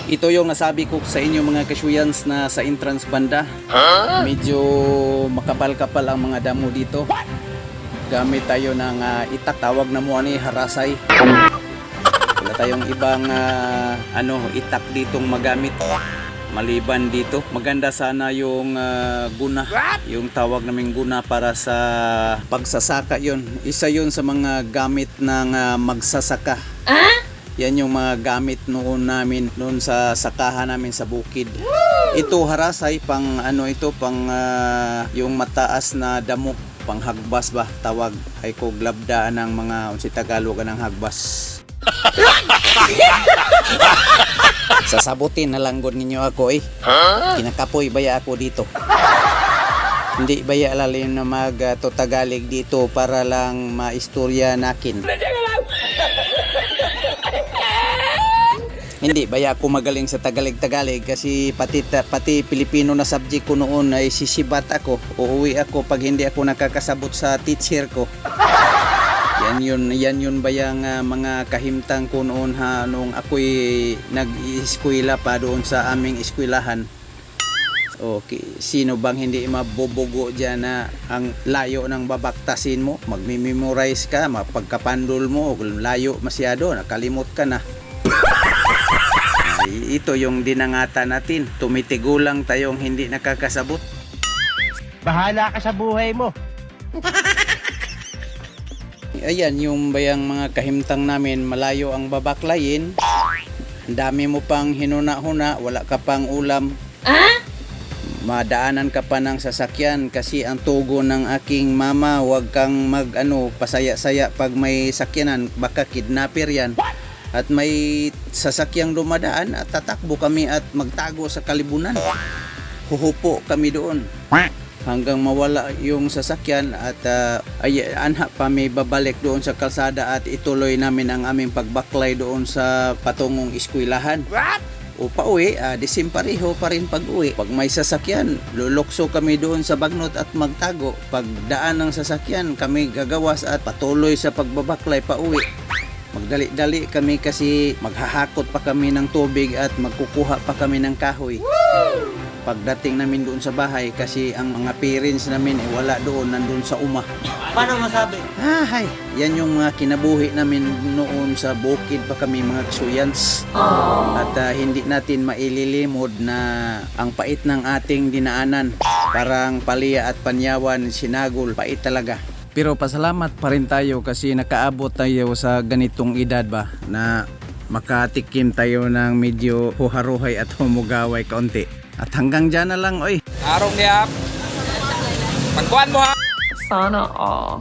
Ito yung nasabi ko sa inyo mga kasyuyans na sa entrance banda. Medyo makapal-kapal ang mga damo dito. Gamit tayo ng itak, tawag na mo ani harasay. Wala tayong ibang itak ditong magamit. Maliban dito, maganda sana yung guna, yung tawag naming guna para sa pagsasaka yon. Isa yun sa mga gamit ng magsasaka. Yan yung mga gamit noon namin noon sa sakahan namin sa bukid. Ito harasay pang pang yung mataas na damo, pang hagbas ba tawag ay ko glabdaan ng mga unsi Tagalog ng hagbas. Sasabutin na lang gud ninyo ako kinakapoy baya ako dito. Hindi baya lalim na mag-Tagalig dito para lang maistorya nakin. Hindi baya ako magaling sa Tagalog kasi pati Pilipino na subject ko noon ay sisibat ako. Uuwi ako pag hindi ako nakakasabot sa teacher ko. Yan yun ba yung mga kahimtang ko noon nung ako'y nag-eskwela pa doon sa aming eskwelahan. Okay, sino bang hindi mabobogo dyan na ang layo ng babaktasin mo? Magmi-memorize ka, mapagkapandol mo, layo masyado, nakalimot ka na. Ito yung dinangatan natin, tumitigulang tayong hindi nakakasabot. Bahala ka sa buhay mo. Ayan yung bayang mga kahimtang namin, malayo ang babaklayin. Ang dami mo pang hinuna-huna, wala ka pang ulam. Madaanan ka pa ng sasakyan kasi ang tugo ng aking mama, wag kang pasaya-saya pag may sakyanan, baka kidnapper yan. At may sasakyang dumadaan at tatakbo kami at magtago sa kalibunan. Huhupo kami doon hanggang mawala yung sasakyan at anha pa may babalik doon sa kalsada at ituloy namin ang aming pagbaklay doon sa patungong eskwelahan. O pauwi, disimpareho pa rin pag-uwi. Pag may sasakyan, lulukso kami doon sa bagnot at magtago. Pag daan ng sasakyan, kami gagawas at patuloy sa pagbabaklay pauwi. Magdali-dali kami kasi maghahakot pa kami ng tubig at magkukuha pa kami ng kahoy. Pagdating namin doon sa bahay kasi ang mga parents namin wala doon, nandun sa uma. Paano masabi? Yan yung mga kinabuhi namin noon sa bukid pa kami mga ksuyans. At hindi natin maililimod na ang pait ng ating dinaanan. Parang Palya at Panyawan, Sinagol, pait talaga. Pero pasalamat pa rin tayo kasi nakaabot tayo sa ganitong edad ba na makatikim tayo ng medyo huharuhay at humugaway kaunti. At hanggang dyan na lang, oy. Arong niya. Pagkuhan mo ha. Sana all.